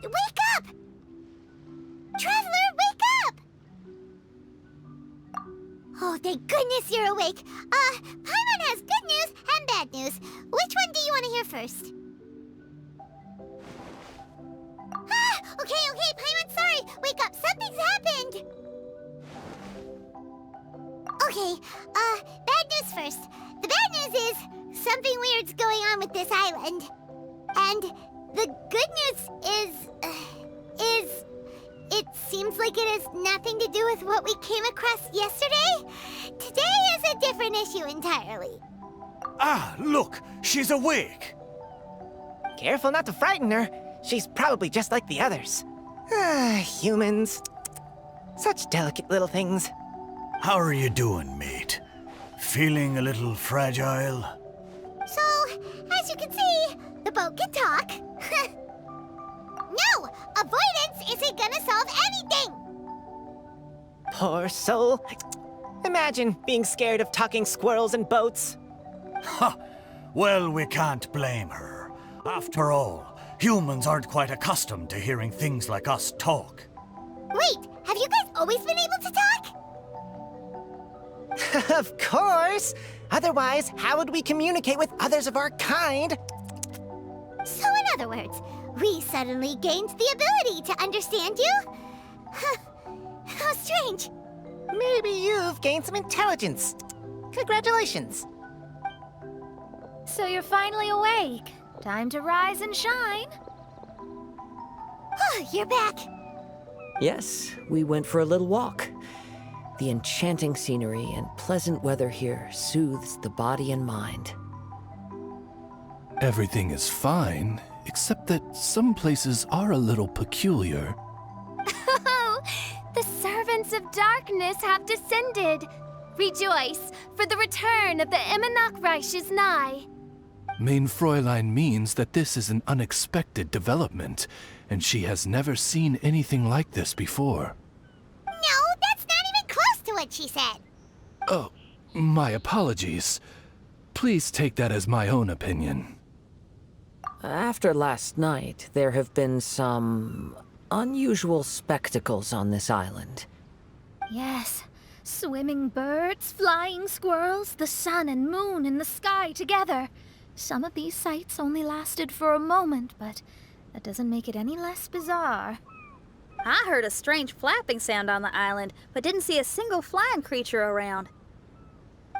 Wake up! Traveler, wake up! Oh, thank goodness you're awake. Paimon has good news and bad news. Which one do you want to hear first? Okay, Paimon, sorry. Wake up, something's happened. Okay, bad news first. The bad news is something weird's going on with this island. And the good news is it seems like it has nothing to do with what we came across yesterday. Today is a different issue entirely. Ah, look, she's awake. Careful not to frighten her. She's probably just like the others. Ah, humans. Such delicate little things. How are you doing, mate? Feeling a little fragile? So, as you can see, the boat can talk. No! Avoidance isn't gonna solve anything! Poor soul. Imagine being scared of talking squirrels and boats. Ha! Well, we can't blame her. After all, humans aren't quite accustomed to hearing things like us talk. Wait, have you guys always been able to talk? Of course! Otherwise, how would we communicate with others of our kind? So in other words, we suddenly gained the ability to understand you? How strange. Maybe you've gained some intelligence. Congratulations. So you're finally awake. Time to rise and shine. You're back. Yes, we went for a little walk. The enchanting scenery and pleasant weather here soothes the body and mind. Everything is fine, except that some places are a little peculiar. Oh, the servants of darkness have descended. Rejoice, for the return of the Reich is nigh. Mein Fräulein means that this is an unexpected development, and she has never seen anything like this before. No, that's not even close to what she said. Oh, my apologies. Please take that as my own opinion. After last night, there have been some unusual spectacles on this island. Yes, swimming birds, flying squirrels, the sun and moon in the sky together. Some of these sights only lasted for a moment, but that doesn't make it any less bizarre. I heard a strange flapping sound on the island, but didn't see a single flying creature around.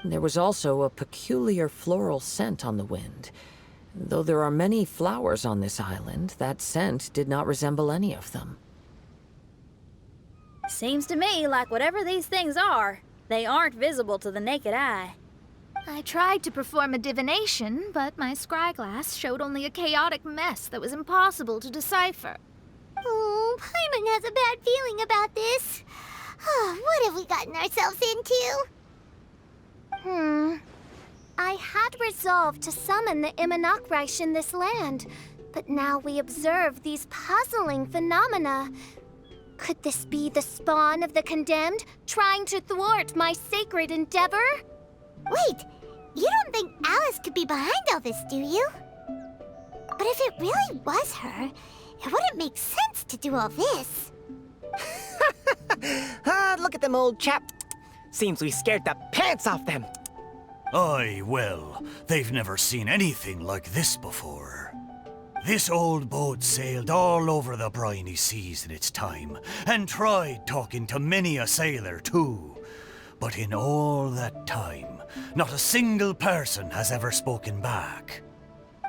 There was also a peculiar floral scent on the wind. Though there are many flowers on this island, that scent did not resemble any of them. Seems to me like whatever these things are, they aren't visible to the naked eye. I tried to perform a divination, but my scryglass showed only a chaotic mess that was impossible to decipher. Oh, Paimon has a bad feeling about this. What have we gotten ourselves into? I had resolved to summon the Reich in this land, but now we observe these puzzling phenomena. Could this be the spawn of the condemned, trying to thwart my sacred endeavor? Wait, you don't think Alice could be behind all this, do you? But if it really was her, it wouldn't make sense to do all this. Look at them, old chap. Seems we scared the pants off them. Aye, well, they've never seen anything like this before. This old boat sailed all over the briny seas in its time, and tried talking to many a sailor too. But in all that time, not a single person has ever spoken back.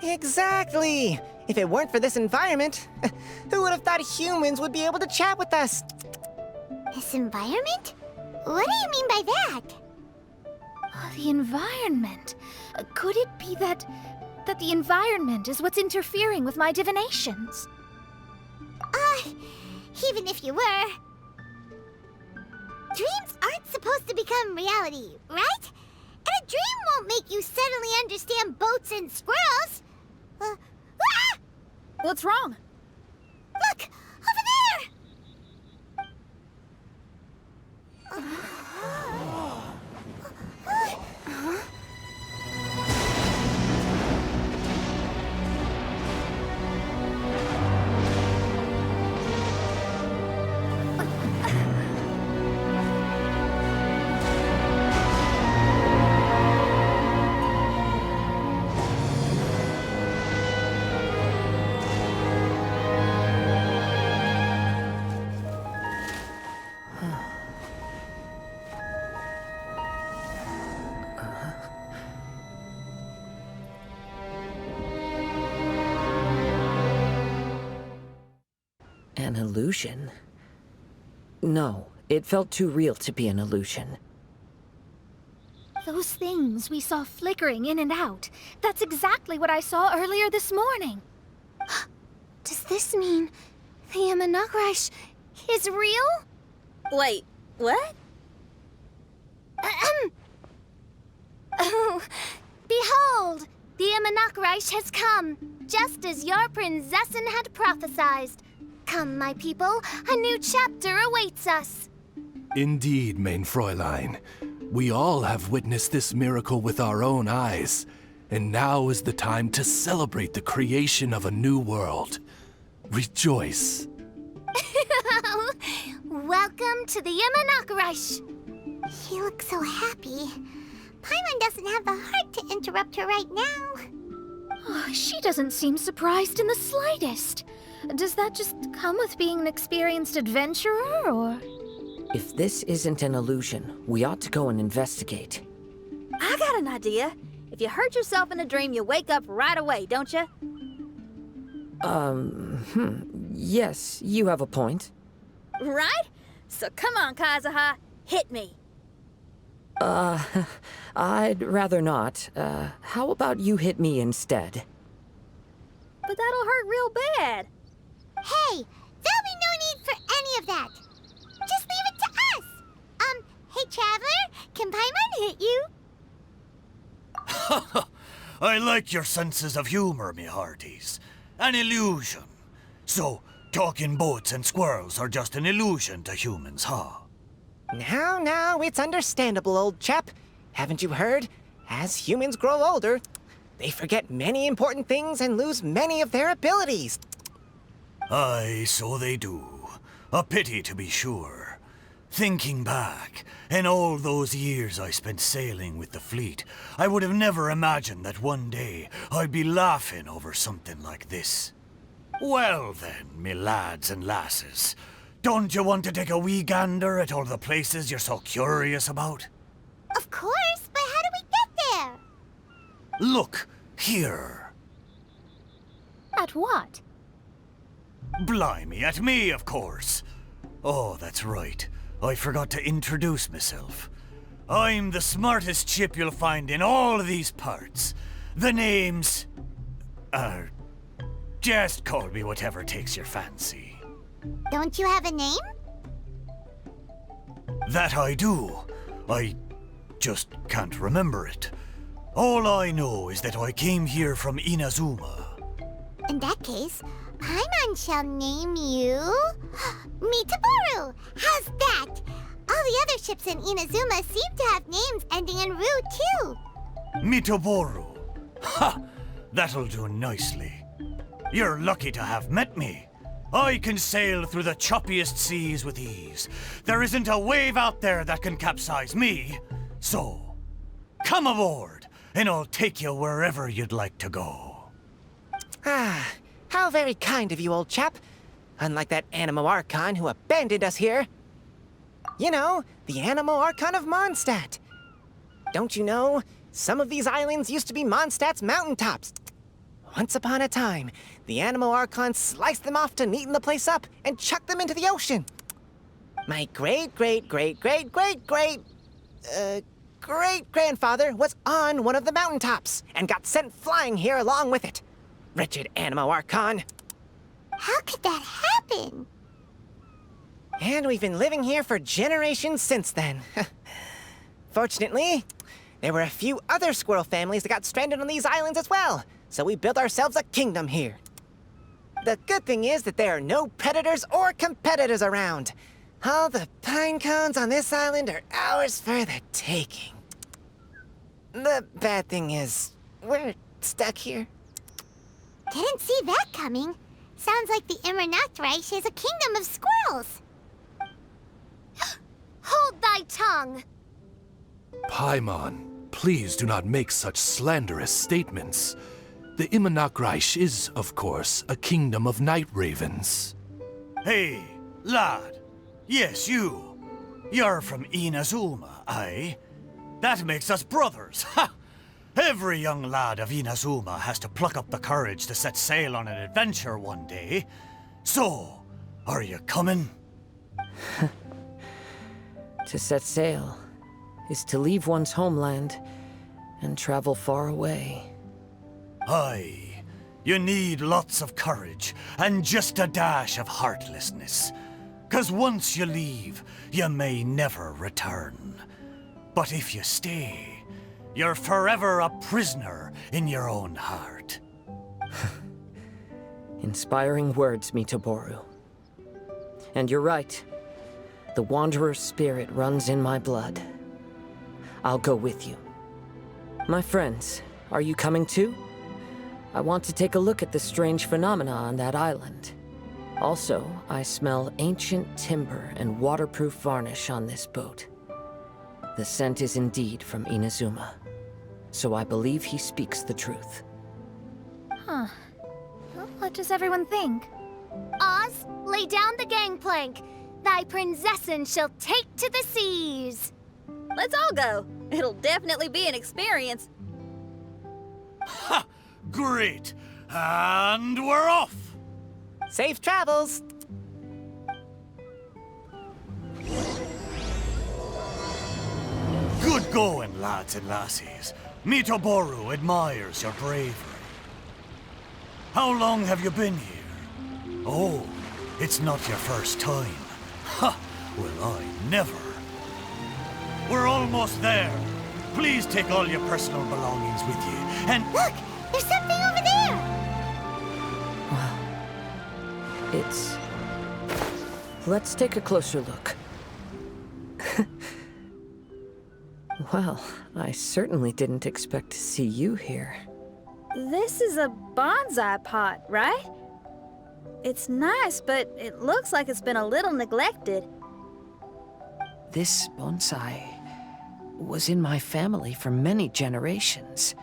Exactly. If it weren't for this environment, who would have thought humans would be able to chat with us? This environment? What do you mean by that? The environment. Could it be that the environment is what's interfering with my divinations? Even if you were... Dreams aren't supposed to become reality, right? And a dream won't make you suddenly understand boats and squirrels. What's wrong? Look! Over there! An illusion? No, it felt too real to be an illusion. Those things we saw flickering in and out. That's exactly what I saw earlier this morning. Does this mean the Imanagrash is real? Wait, what? Oh, behold! The Imanagrash has come, just as your Prinzessin had prophesied. Come, my people, a new chapter awaits us. Indeed, mein Fräulein. We all have witnessed this miracle with our own eyes, and now is the time to celebrate the creation of a new world. Rejoice. Welcome to the Imanagrash. She looks so happy. Paimon doesn't have the heart to interrupt her right now. Oh, she doesn't seem surprised in the slightest. Does that just come with being an experienced adventurer, or...? If this isn't an illusion, we ought to go and investigate. I got an idea. If you hurt yourself in a dream, you wake up right away, don't you? Yes, you have a point. Right? So come on, Kazuha. Hit me. I'd rather not. How about you hit me instead? But that'll hurt real bad. Hey, there'll be no need for any of that. Just leave it to us. Hey, Traveler, can Paimon hit you? I like your senses of humor, me hearties. An illusion. So, talking boats and squirrels are just an illusion to humans, huh? Now, it's understandable, old chap. Haven't you heard? As humans grow older, they forget many important things and lose many of their abilities. Aye, so they do. A pity, to be sure. Thinking back, in all those years I spent sailing with the fleet, I would have never imagined that one day I'd be laughing over something like this. Well then, me lads and lasses, don't you want to take a wee gander at all the places you're so curious about? Of course, but how do we get there? Look, here. At what? Blimey, at me, of course. Oh, that's right. I forgot to introduce myself. I'm the smartest chip you'll find in all of these parts. The name's... just call me whatever takes your fancy. Don't you have a name? That I do. I just can't remember it. All I know is that I came here from Inazuma. In that case, Paimon shall name you... Mitaboru! How's that? All the other ships in Inazuma seem to have names ending in Ru, too. Mitaboru. Ha! That'll do nicely. You're lucky to have met me. I can sail through the choppiest seas with ease. There isn't a wave out there that can capsize me. So, come aboard, and I'll take you wherever you'd like to go. Ah, how very kind of you, old chap. Unlike that Animo Archon who abandoned us here. You know, the Animo Archon of Mondstadt. Don't you know, some of these islands used to be Mondstadt's mountaintops. Once upon a time, the Animo Archon sliced them off to neaten the place up and chucked them into the ocean. My great-grandfather was on one of the mountaintops and got sent flying here along with it. Wretched Animo Archon. How could that happen? And we've been living here for generations since then. Fortunately, there were a few other squirrel families that got stranded on these islands as well, so we built ourselves a kingdom here. The good thing is that there are no predators or competitors around. All the pine cones on this island are ours for the taking. The bad thing is, we're stuck here. Didn't see that coming. Sounds like the Imanagrash is a kingdom of squirrels. Hold thy tongue! Paimon, please do not make such slanderous statements. The Imanagrash is, of course, a kingdom of night ravens. Hey, lad. Yes, you. You're from Inazuma, aye? That makes us brothers, ha! Every young lad of Inazuma has to pluck up the courage to set sail on an adventure one day. So, Are you coming? To set sail is to leave one's homeland and travel far away. Aye. You need lots of courage and just a dash of heartlessness. 'Cause once you leave, you may never return. But if you stay, you're forever a prisoner in your own heart. Inspiring words, Mitoboru. And you're right. The Wanderer's spirit runs in my blood. I'll go with you. My friends, are you coming too? I want to take a look at the strange phenomena on that island. Also, I smell ancient timber and waterproof varnish on this boat. The scent is indeed from Inazuma, so I believe he speaks the truth. Huh. Well, what does everyone think? Oz, lay down the gangplank. Thy princessin shall take to the seas. Let's all go. It'll definitely be an experience. Ha! Great! And we're off! Safe travels! Good going, lads and lassies. Mitoboru admires your bravery. How long have you been here? Oh, it's not your first time. Ha! Well, I never. We're almost there. Please take all your personal belongings with you, and... Look! There's something over there! It's... Let's take a closer look. Well, I certainly didn't expect to see you here. This is a bonsai pot, right? It's nice, but it looks like it's been a little neglected. This bonsai was in my family for many generations.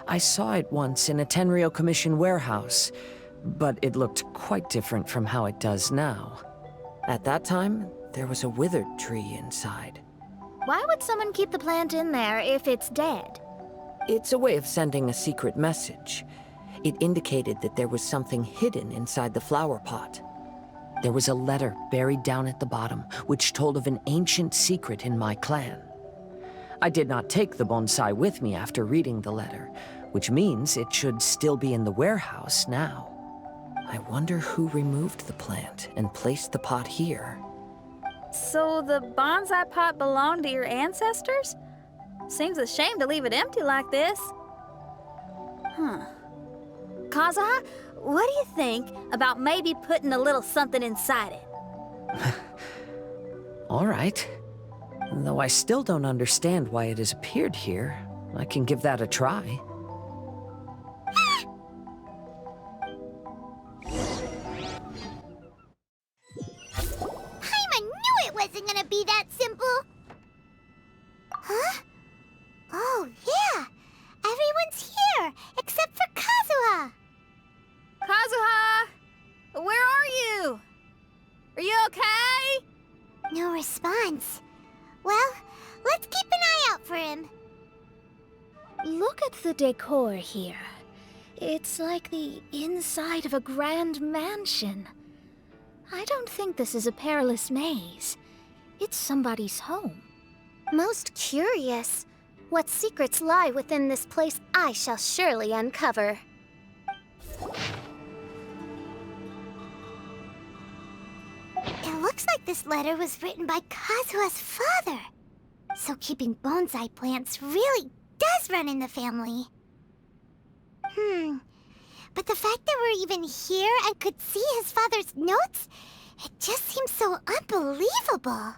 I saw it once in a Tenryo Commission warehouse, but it looked quite different from how it does now. At that time, there was a withered tree inside. Why would someone keep the plant in there if it's dead? It's a way of sending a secret message. It indicated that there was something hidden inside the flower pot. There was a letter buried down at the bottom, which told of an ancient secret in my clan. I did not take the bonsai with me after reading the letter, which means it should still be in the warehouse now. I wonder who removed the plant and placed the pot here. So the bonsai pot belonged to your ancestors? Seems a shame to leave it empty like this. Huh. Kazuha, what do you think about maybe putting a little something inside it? All right. Though I still don't understand why it has appeared here, I can give that a try. Paimon knew it wasn't gonna be that simple! Huh? Oh, yeah! Everyone's here, except for Kazuha! Kazuha! Where are you? Are you okay? No response. Well, let's keep an eye out for him. Look at the decor here. It's like the inside of a grand mansion. I don't think this is a perilous maze. It's somebody's home. Most curious. What secrets lie within this place I shall surely uncover. It looks like this letter was written by Kazuha's father. So keeping bonsai plants really does run in the family. But the fact that we're even here and could see his father's notes, it just seems so unbelievable.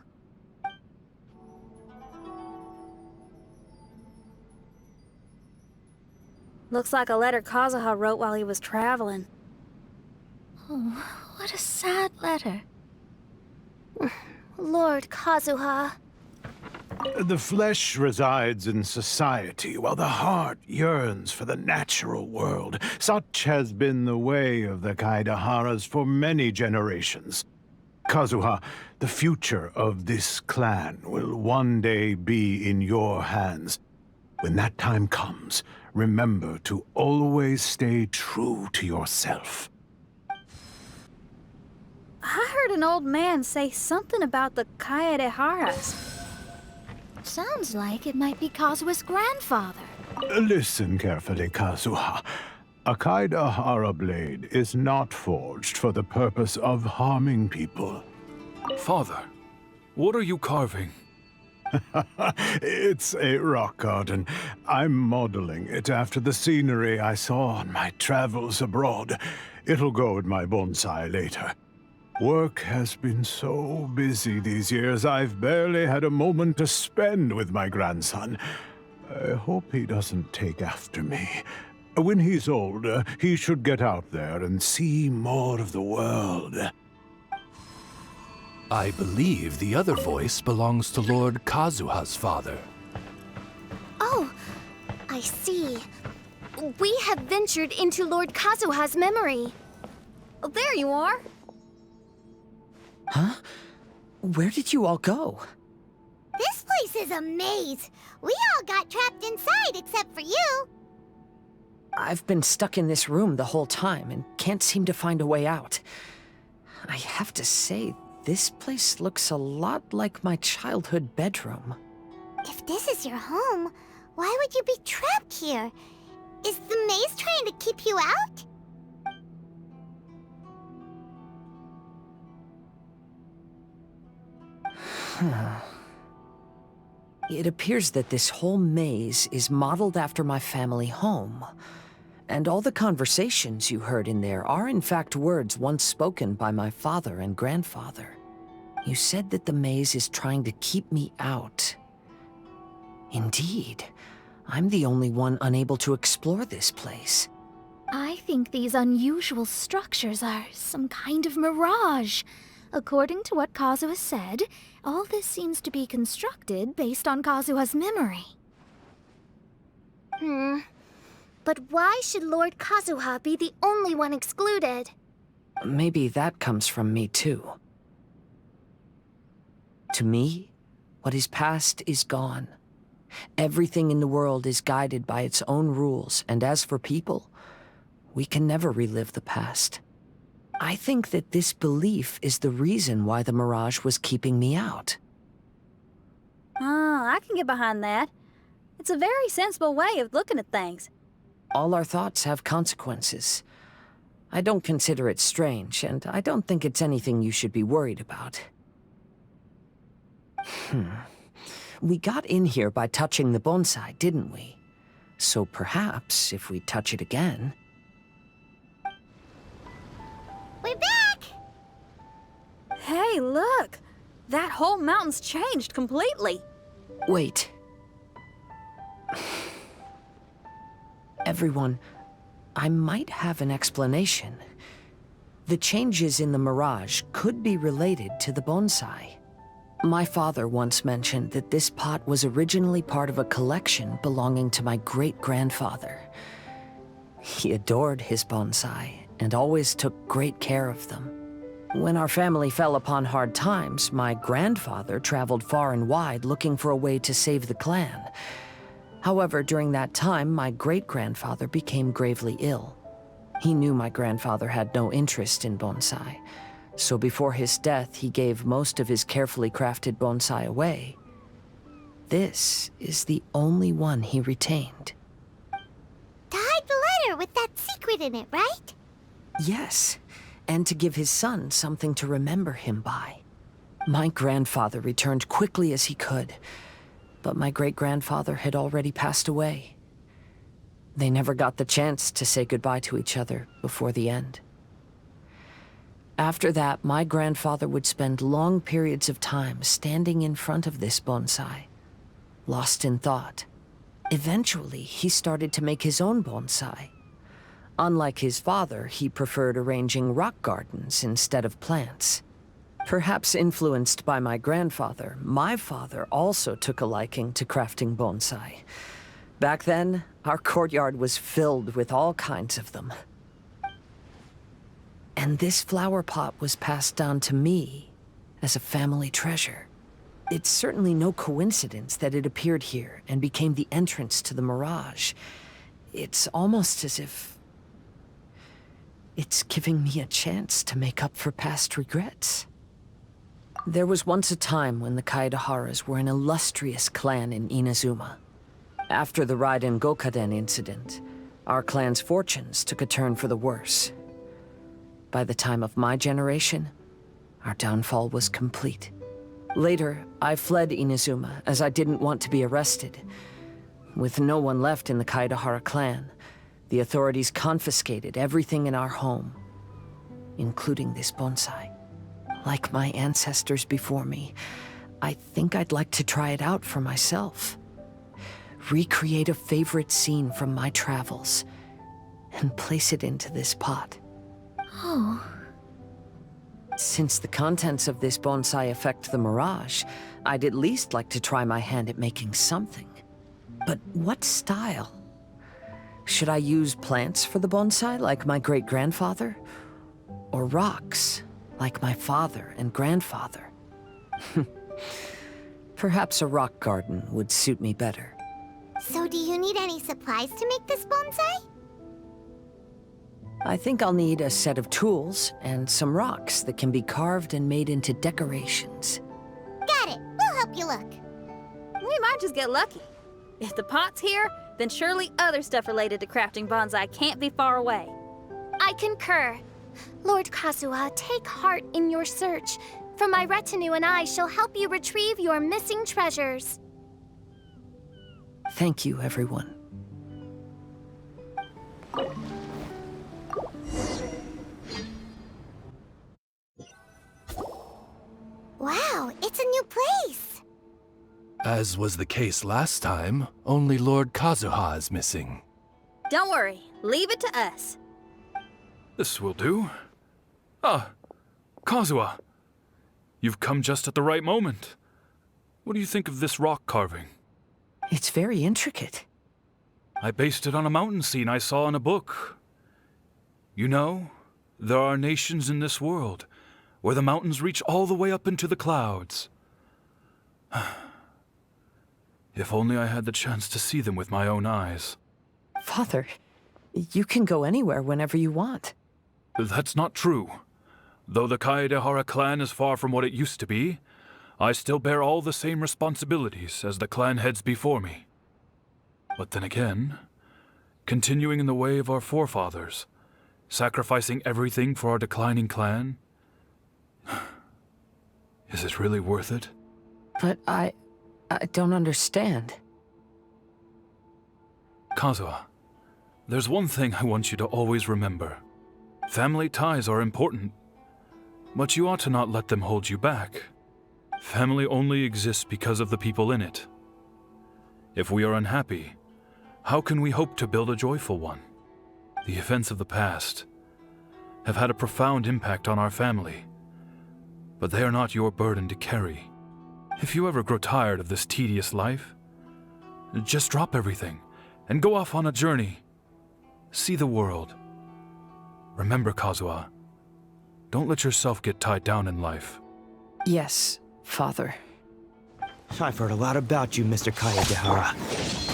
Looks like a letter Kazuha wrote while he was traveling. Oh, what a sad letter. Lord Kazuha. The flesh resides in society, while the heart yearns for the natural world. Such has been the way of the Kaedeharas for many generations. Kazuha, the future of this clan will one day be in your hands. When that time comes, remember to always stay true to yourself. heard an old man say something about the Kaedeharas. Sounds like it might be Kazuha's grandfather. Listen carefully, Kazuha. A Kaedehara blade is not forged for the purpose of harming people. Father, what are you carving? It's a rock garden. I'm modeling it after the scenery I saw on my travels abroad. It'll go in my bonsai later. Work has been so busy these years, I've barely had a moment to spend with my grandson. I hope he doesn't take after me. When he's older, he should get out there and see more of the world. I believe the other voice belongs to Lord Kazuha's father. Oh, I see. We have ventured into Lord Kazuha's memory. Oh, there you are. Huh? Where did you all go? This place is a maze. We all got trapped inside except for you. I've been stuck in this room the whole time and can't seem to find a way out. I have to say, this place looks a lot like my childhood bedroom. If this is your home, why would you be trapped here? Is the maze trying to keep you out? It appears that this whole maze is modeled after my family home. And all the conversations you heard in there are in fact words once spoken by my father and grandfather. You said that the maze is trying to keep me out. Indeed, I'm the only one unable to explore this place. I think these unusual structures are some kind of mirage. According to what Kazuha said, all this seems to be constructed based on Kazuha's memory. But why should Lord Kazuha be the only one excluded? Maybe that comes from me too. To me, what is past is gone. Everything in the world is guided by its own rules, and as for people, we can never relive the past. I think that this belief is the reason why the Mirage was keeping me out. Oh, I can get behind that. It's a very sensible way of looking at things. All our thoughts have consequences. I don't consider it strange, and I don't think it's anything you should be worried about. We got in here by touching the bonsai, didn't we? So perhaps, if we touch it again... We're back! Hey, look! That whole mountain's changed completely. Wait. Everyone, I might have an explanation. The changes in the Mirage could be related to the bonsai. My father once mentioned that this pot was originally part of a collection belonging to my great-grandfather. He adored his bonsai and always took great care of them. When our family fell upon hard times, my grandfather traveled far and wide looking for a way to save the clan. However, during that time, my great-grandfather became gravely ill. He knew my grandfather had no interest in bonsai, so before his death, he gave most of his carefully crafted bonsai away. This is the only one he retained. To hide the letter with that secret in it, right? Yes, and to give his son something to remember him by. My grandfather returned quickly as he could, but my great-grandfather had already passed away. They never got the chance to say goodbye to each other before the end. After that, my grandfather would spend long periods of time standing in front of this bonsai, lost in thought. Eventually, he started to make his own bonsai. Unlike his father, he preferred arranging rock gardens instead of plants. Perhaps influenced by my grandfather, my father also took a liking to crafting bonsai. Back then, our courtyard was filled with all kinds of them. And this flower pot was passed down to me as a family treasure. It's certainly no coincidence that it appeared here and became the entrance to the Mirage. It's almost as if it's giving me a chance to make up for past regrets. There was once a time when the Kaedeharas were an illustrious clan in Inazuma. After the Raiden Gokaden incident, our clan's fortunes took a turn for the worse. By the time of my generation, our downfall was complete. Later, I fled Inazuma as I didn't want to be arrested. With no one left in the Kaedehara Clan, the authorities confiscated everything in our home, including this bonsai. Like my ancestors before me, I think I'd like to try it out for myself. Recreate a favorite scene from my travels, and place it into this pot. Oh. Since the contents of this bonsai affect the Mirage, I'd at least like to try my hand at making something. But what style? Should I use plants for the bonsai, like my great-grandfather? Or rocks, like my father and grandfather? Perhaps a rock garden would suit me better. So do you need any supplies to make this bonsai? I think I'll need a set of tools and some rocks that can be carved and made into decorations. Got it. We'll help you look. We might just get lucky. If the pot's here, then surely other stuff related to crafting bonsai can't be far away. I concur. Lord Kazuha, take heart in your search, for my retinue and I shall help you retrieve your missing treasures. Thank you, everyone. Wow, it's a new place. As was the case last time, only Lord Kazuha is missing. Don't worry, leave it to us. This will do. Ah, Kazuha. You've come just at the right moment. What do you think of this rock carving? It's very intricate. I based it on a mountain scene I saw in a book. You know, there are nations in this world where the mountains reach all the way up into the clouds. If only I had the chance to see them with my own eyes. Father, you can go anywhere whenever you want. That's not true. Though the Kaedehara Clan is far from what it used to be, I still bear all the same responsibilities as the clan heads before me. But then again, continuing in the way of our forefathers, sacrificing everything for our declining clan, is it really worth it? But I don't understand. Kazuha, there's one thing I want you to always remember. Family ties are important, but you ought to not let them hold you back. Family only exists because of the people in it. If we are unhappy, how can we hope to build a joyful one? The events of the past have had a profound impact on our family, but they are not your burden to carry. If you ever grow tired of this tedious life, just drop everything and go off on a journey. See the world. Remember, Kazuha, don't let yourself get tied down in life. Yes, Father. I've heard a lot about you, Mr. Kaedehara.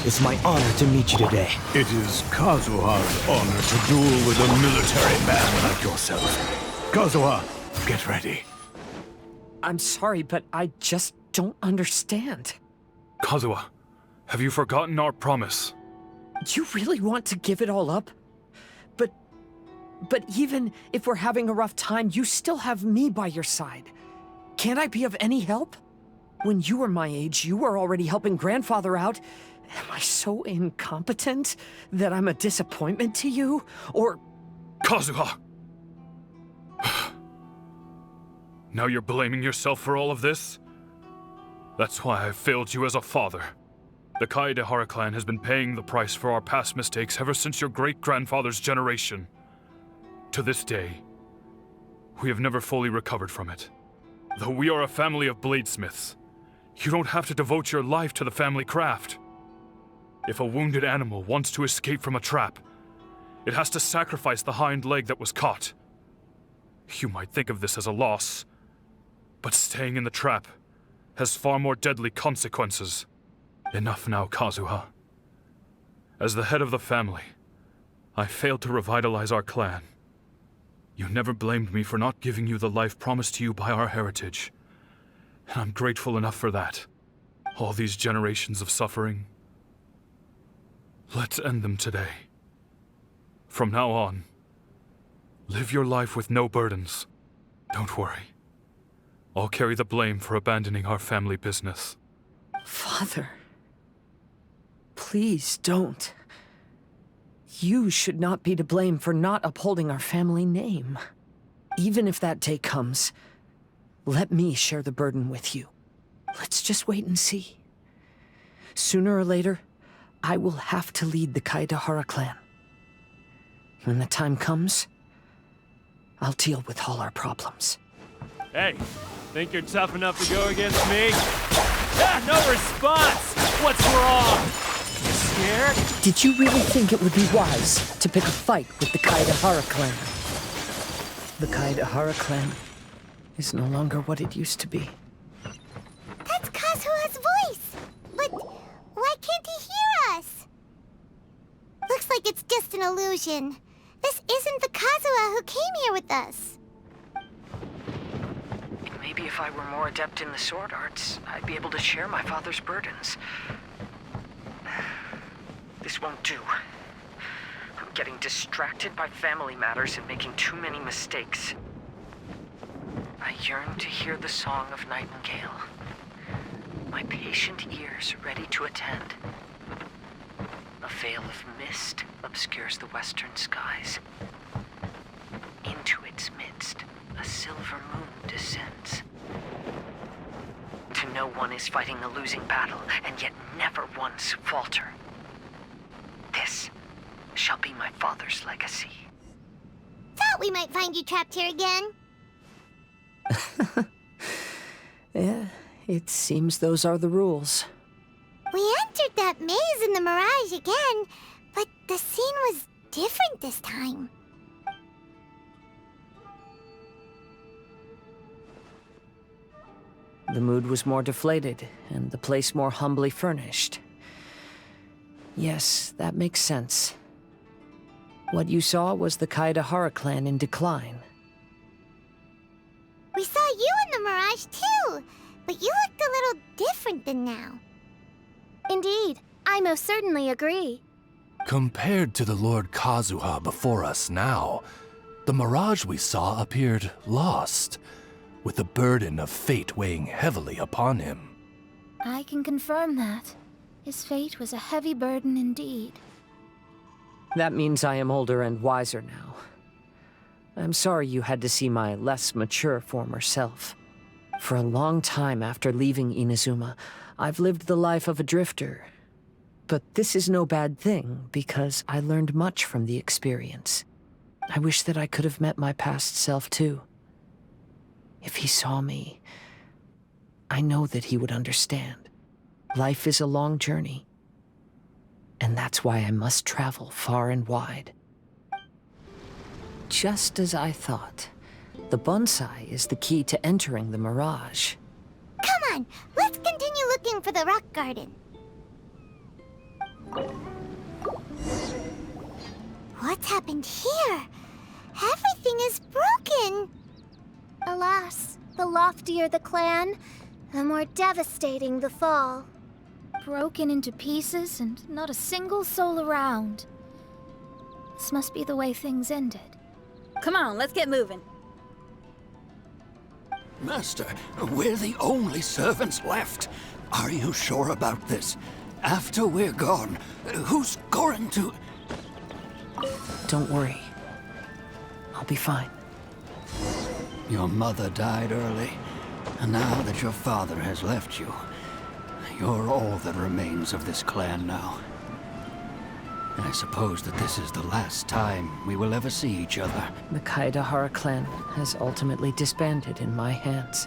It's my honor to meet you today. It is Kazuha's honor to duel with a military man like yourself. Kazuha, get ready. I'm sorry, but I just don't understand. Kazuha, have you forgotten our promise? You really want to give it all up? But even if we're having a rough time, you still have me by your side. Can't I be of any help? When you were my age, you were already helping Grandfather out. Am I so incompetent that I'm a disappointment to you? Or... Kazuha! Now you're blaming yourself for all of this? That's why I failed you as a father. The Kaedehara Clan has been paying the price for our past mistakes ever since your great-grandfather's generation. To this day, we have never fully recovered from it. Though we are a family of bladesmiths, you don't have to devote your life to the family craft. If a wounded animal wants to escape from a trap, it has to sacrifice the hind leg that was caught. You might think of this as a loss, but staying in the trap has far more deadly consequences. Enough now, Kazuha. As the head of the family, I failed to revitalize our clan. You never blamed me for not giving you the life promised to you by our heritage. And I'm grateful enough for that. All these generations of suffering. Let's end them today. From now on, live your life with no burdens. Don't worry. I'll carry the blame for abandoning our family business. Father, please don't. You should not be to blame for not upholding our family name. Even if that day comes, let me share the burden with you. Let's just wait and see. Sooner or later, I will have to lead the Kaedehara Clan. When the time comes, I'll deal with all our problems. Hey, think you're tough enough to go against me? Ah, no response! What's wrong? You scared? Did you really think it would be wise to pick a fight with the Kaedehara Clan? The Kaedehara Clan is no longer what it used to be. That's Kazuha's voice! But why can't he hear us? Looks like it's just an illusion. This isn't the Kazuha who came here with us. Maybe if I were more adept in the sword arts, I'd be able to share my father's burdens. This won't do. I'm getting distracted by family matters and making too many mistakes. I yearn to hear the song of Nightingale. My patient ears ready to attend. A veil of mist obscures the western skies. Into its midst, a silver moon descends. To know one is fighting a losing battle, and yet never once falter. This shall be my father's legacy. Thought we might find you trapped here again. Yeah, it seems those are the rules. We entered that maze in the Mirage again, but the scene was different this time. The mood was more deflated, and the place more humbly furnished. Yes, that makes sense. What you saw was the Kaedehara Clan in decline. We saw you in the Mirage too, but you looked a little different than now. Indeed, I most certainly agree. Compared to the Lord Kazuha before us now, the Mirage we saw appeared lost, with the burden of fate weighing heavily upon him. I can confirm that. His fate was a heavy burden indeed. That means I am older and wiser now. I'm sorry you had to see my less mature former self. For a long time after leaving Inazuma, I've lived the life of a drifter. But this is no bad thing, because I learned much from the experience. I wish that I could have met my past self too. If he saw me, I know that he would understand. Life is a long journey, and that's why I must travel far and wide. Just as I thought, the bonsai is the key to entering the Mirage. Come on, let's continue looking for the rock garden. What's happened here? Everything is broken. Alas, the loftier the clan, the more devastating the fall. Broken into pieces and not a single soul around. This must be the way things ended. Come on, let's get moving. Master, we're the only servants left. Are you sure about this? After we're gone, who's going to... Don't worry. I'll be fine. Your mother died early, and now that your father has left you, you're all that remains of this clan now. I suppose that this is the last time we will ever see each other. The Kaedehara Clan has ultimately disbanded in my hands.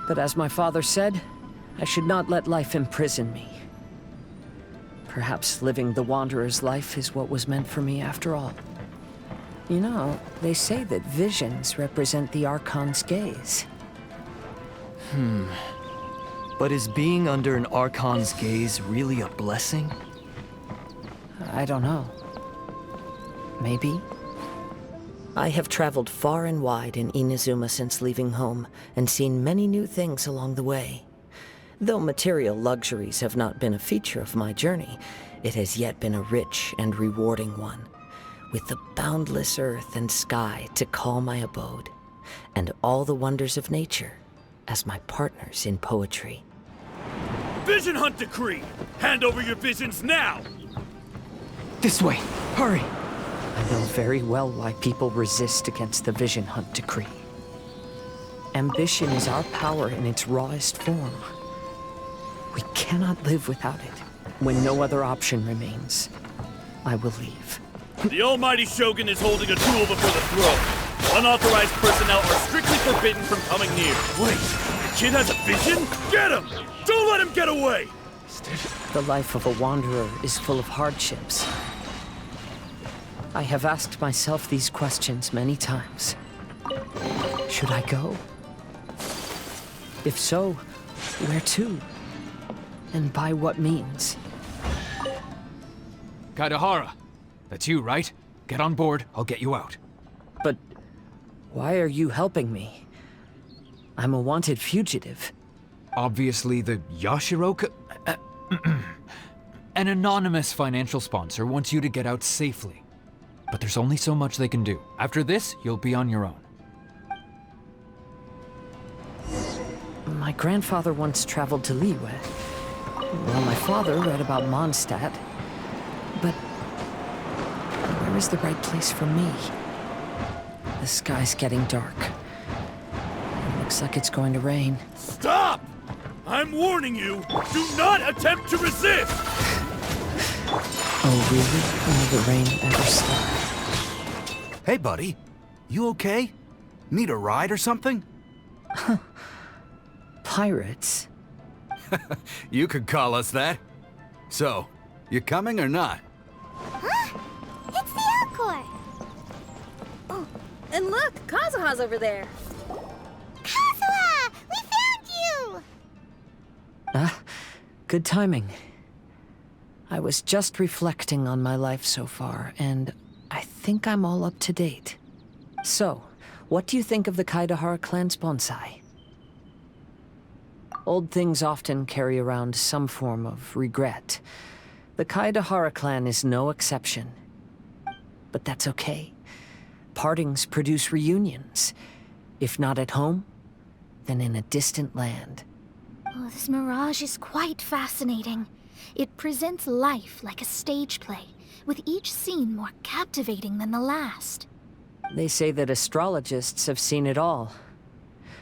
But as my father said, I should not let life imprison me. Perhaps living the Wanderer's life is what was meant for me after all. You know, they say that visions represent the Archon's gaze. But is being under an Archon's gaze really a blessing? I don't know. Maybe. I have traveled far and wide in Inazuma since leaving home, and seen many new things along the way. Though material luxuries have not been a feature of my journey, it has yet been a rich and rewarding one, with the boundless earth and sky to call my abode, and all the wonders of nature as my partners in poetry. Vision Hunt Decree! Hand over your visions now! This way! Hurry! I know very well why people resist against the Vision Hunt Decree. Ambition is our power in its rawest form. We cannot live without it. When no other option remains, I will leave. The almighty Shogun is holding a duel before the throne. Unauthorized personnel are strictly forbidden from coming near. Wait, the kid has a vision? Get him! Don't let him get away! The life of a wanderer is full of hardships. I have asked myself these questions many times. Should I go? If so, where to? And by what means? Kaedehara, that's you, right? Get on board, I'll get you out. But why are you helping me? I'm a wanted fugitive. Obviously the Yashiro... An anonymous financial sponsor wants you to get out safely. But there's only so much they can do. After this, you'll be on your own. My grandfather once traveled to Liyue, while my father read about Mondstadt. But where is the right place for me? The sky's getting dark. It looks like it's going to rain. Stop! I'm warning you! Do not attempt to resist! Oh, really? Will the rain ever stop? Hey, buddy. You okay? Need a ride or something? Pirates? You could call us that. So, you coming or not? Huh? It's the Encore! Oh, and look, Kazuha's over there. Kazuha! We found you! Good timing. I was just reflecting on my life so far, and I think I'm all up to date. So, what do you think of the Kaedehara Clan's bonsai? Old things often carry around some form of regret. The Kaedehara Clan is no exception. But that's okay. Partings produce reunions. If not at home, then in a distant land. Oh, this Mirage is quite fascinating. It presents life like a stage play, with each scene more captivating than the last. They say that astrologists have seen it all.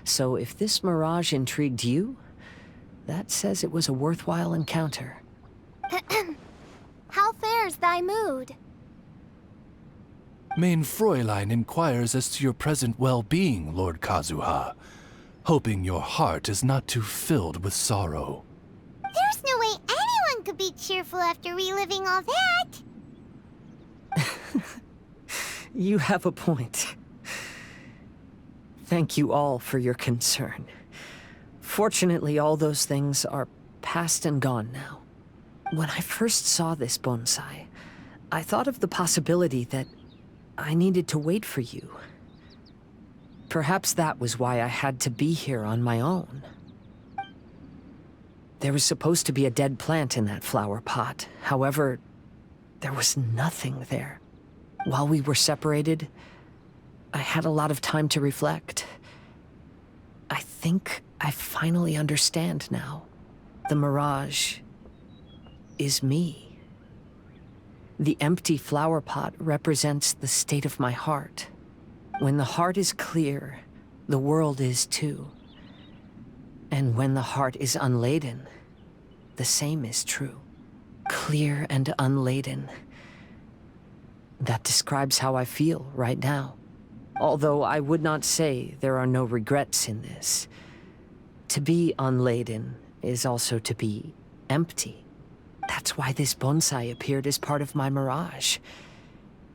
So if this Mirage intrigued you, that says it was a worthwhile encounter. How fares thy mood? Main Fräulein inquires as to your present well-being, Lord Kazuha, hoping your heart is not too filled with sorrow. There's no way anyone could be cheerful after reliving all that. You have a point. Thank you all for your concern. Fortunately, all those things are past and gone now. When I first saw this bonsai, I thought of the possibility that I needed to wait for you. Perhaps that was why I had to be here on my own. There was supposed to be a dead plant in that flower pot. However, there was nothing there. While we were separated, I had a lot of time to reflect. I think I finally understand now. The Mirage is me. The empty flower pot represents the state of my heart. When the heart is clear, the world is too. And when the heart is unladen, the same is true. Clear and unladen. That describes how I feel right now. Although I would not say there are no regrets in this. To be unladen is also to be empty. That's why this bonsai appeared as part of my Mirage.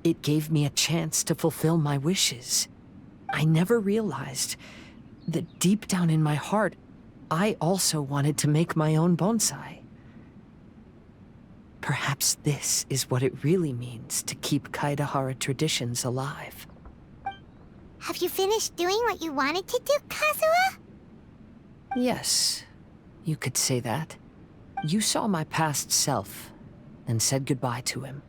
It gave me a chance to fulfill my wishes. I never realized that deep down in my heart, I also wanted to make my own bonsai. Perhaps this is what it really means to keep Kaedehara traditions alive. Have you finished doing what you wanted to do, Kazuha? Yes, you could say that. You saw my past self and said goodbye to him.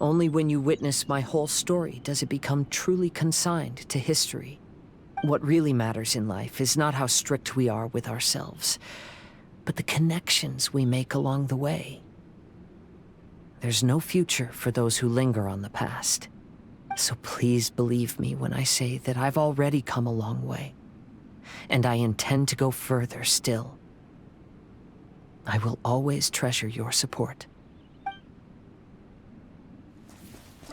Only when you witness my whole story does it become truly consigned to history. What really matters in life is not how strict we are with ourselves, but the connections we make along the way. There's no future for those who linger on the past. So please believe me when I say that I've already come a long way, and I intend to go further still. I will always treasure your support.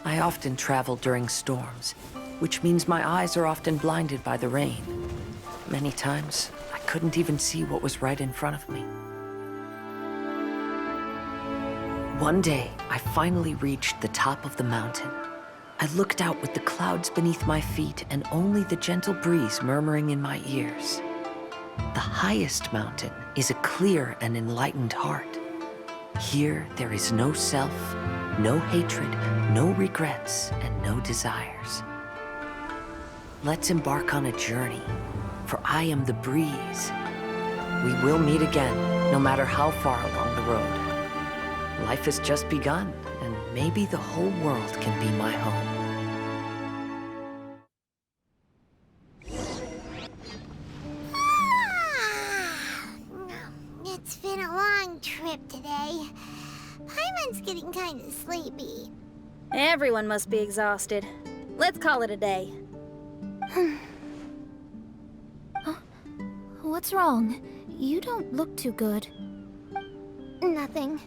I often travel during storms, which means my eyes are often blinded by the rain. Many times, I couldn't even see what was right in front of me. One day, I finally reached the top of the mountain. I looked out with the clouds beneath my feet and only the gentle breeze murmuring in my ears. The highest mountain is a clear and enlightened heart. Here, there is no self, no hatred, no regrets, and no desires. Let's embark on a journey, for I am the breeze. We will meet again, no matter how far along the road. Life has just begun, and maybe the whole world can be my home. It's been a long trip today. Paimon's getting kind of sleepy. Everyone must be exhausted. Let's call it a day. What's wrong? You don't look too good. Nothing.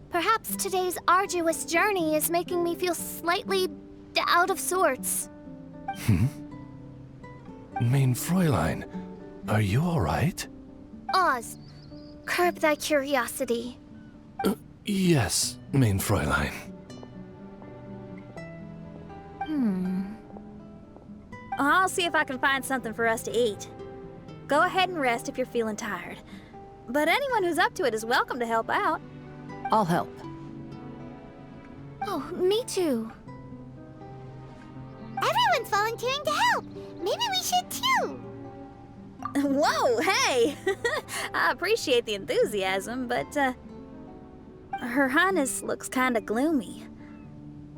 Perhaps today's arduous journey is making me feel slightly out of sorts. Main Fräulein, are you all right? Oz, curb thy curiosity. Yes, Main Fräulein. I'll see if I can find something for us to eat. Go ahead and rest if you're feeling tired. But anyone who's up to it is welcome to help out. I'll help. Oh, me too. Everyone's volunteering to help. Maybe we should too. Whoa, hey! I appreciate the enthusiasm, but, Her Highness looks kinda gloomy.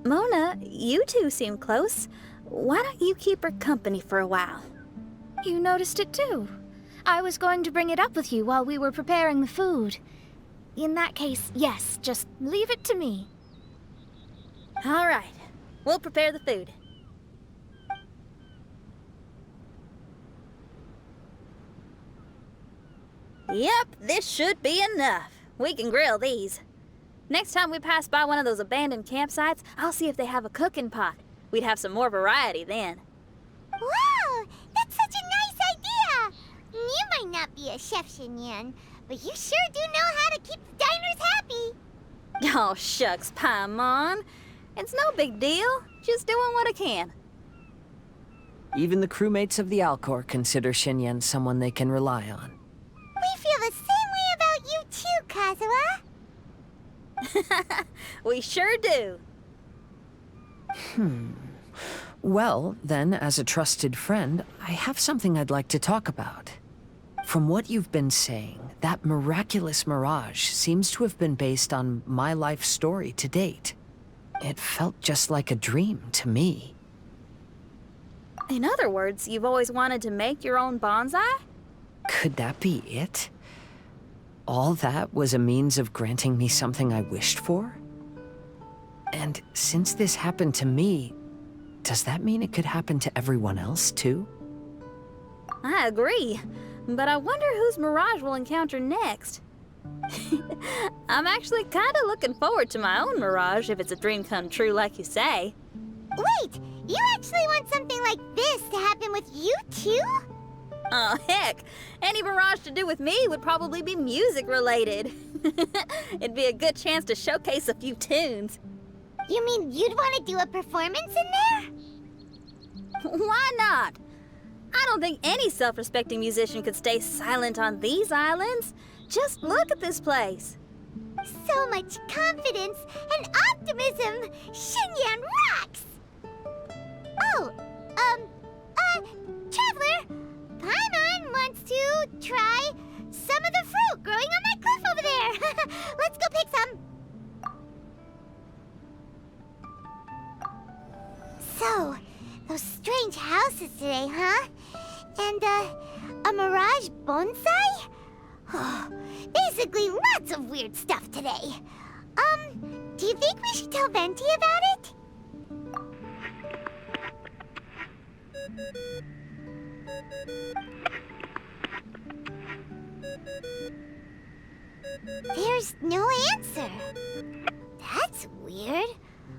Mona, you two seem close. Why don't you keep her company for a while? You noticed it too. I was going to bring it up with you while we were preparing the food. In that case, yes, just leave it to me. All right, we'll prepare the food. Yep, this should be enough. We can grill these. Next time we pass by one of those abandoned campsites, I'll see if they have a cooking pot. We'd have some more variety then. Wow! That's such a nice idea! You might not be a chef, Xinyan, but you sure do know how to keep the diners happy. Oh, shucks, Paimon. It's no big deal. Just doing what I can. Even the crewmates of the Alcor consider Xinyan someone they can rely on. We feel the same way about you too, Kazuha. We sure do. Well, then, as a trusted friend, I have something I'd like to talk about. From what you've been saying, that miraculous Mirage seems to have been based on my life story to date. It felt just like a dream to me. In other words, you've always wanted to make your own bonsai? Could that be it? All that was a means of granting me something I wished for? And since this happened to me, does that mean it could happen to everyone else, too? I agree, but I wonder whose Mirage we'll encounter next. I'm actually kinda looking forward to my own Mirage if it's a dream come true like you say. Wait, you actually want something like this to happen with you too? Oh, heck. Any Mirage to do with me would probably be music-related. It'd be a good chance to showcase a few tunes. You mean you'd want to do a performance in there? Why not? I don't think any self-respecting musician could stay silent on these islands. Just look at this place. So much confidence and optimism! Xinyan rocks! Oh, strange houses today, huh? And, a Mirage bonsai? Basically, lots of weird stuff today. Do you think we should tell Venti about it? There's no answer. That's weird.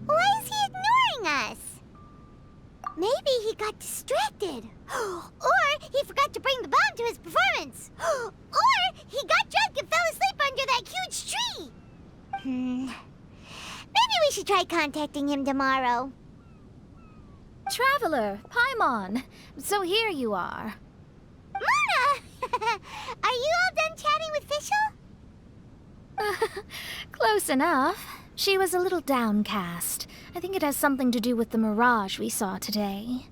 Why is he ignoring us? Maybe he got distracted. Or he forgot to bring the bomb to his performance. Or he got drunk and fell asleep under that huge tree. Maybe we should try contacting him tomorrow. Travaeler, Paimon. So here you are. Mona! Are you all done chatting with Fischl? Close enough. She was a little downcast. I think it has something to do with the Mirage we saw today.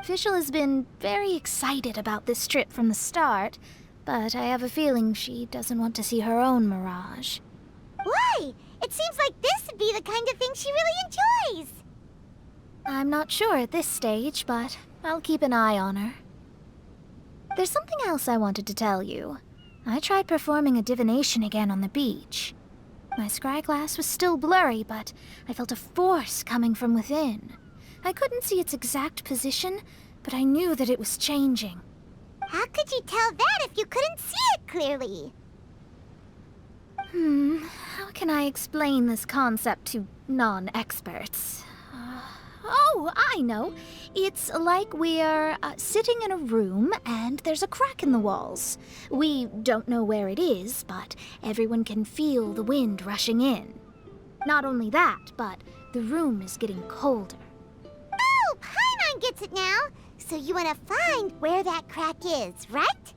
Fischl has been very excited about this trip from the start, but I have a feeling she doesn't want to see her own Mirage. Why? It seems like this would be the kind of thing she really enjoys. I'm not sure at this stage, but I'll keep an eye on her. There's something else I wanted to tell you. I tried performing a divination again on the beach. My scryglass was still blurry, but I felt a force coming from within. I couldn't see its exact position, but I knew that it was changing. How could you tell that if you couldn't see it clearly? How can I explain this concept to non-experts? Oh, I know. It's like we're sitting in a room and there's a crack in the walls. We don't know where it is, but everyone can feel the wind rushing in. Not only that, but the room is getting colder. Oh, Paimon gets it now. So you want to find where that crack is, right?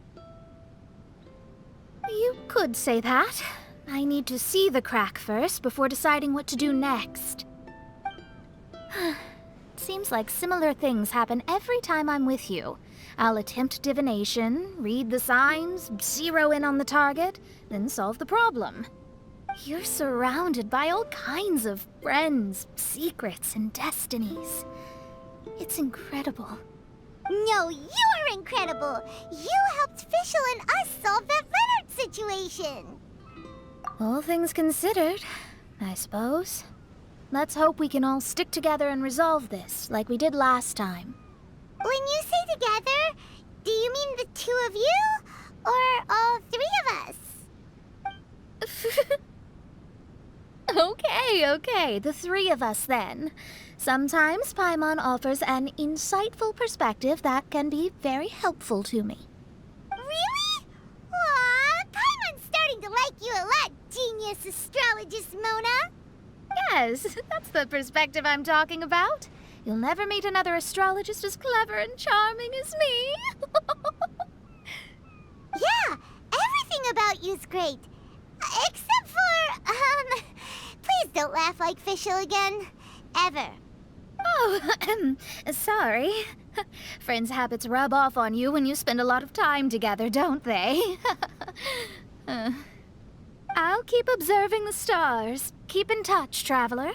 You could say that. I need to see the crack first before deciding what to do next. Seems like similar things happen every time I'm with you. I'll attempt divination, read the signs, zero in on the target, then solve the problem. You're surrounded by all kinds of friends, secrets, and destinies. It's incredible. No, you're incredible! You helped Fischl and us solve that Leonard situation! All things considered, I suppose. Let's hope we can all stick together and resolve this, like we did last time. When you say together, do you mean the two of you? Or all three of us? Okay, the three of us then. Sometimes Paimon offers an insightful perspective that can be very helpful to me. Really? Aw, Paimon's starting to like you a lot, genius astrologist Mona. Yes, that's the perspective I'm talking about. You'll never meet another astrologist as clever and charming as me. Yeah, everything about you's great. Except for, please don't laugh like Fischl again. Ever. Oh, sorry. Friends' habits rub off on you when you spend a lot of time together, don't they? I'll keep observing the stars. Keep in touch, Traveler.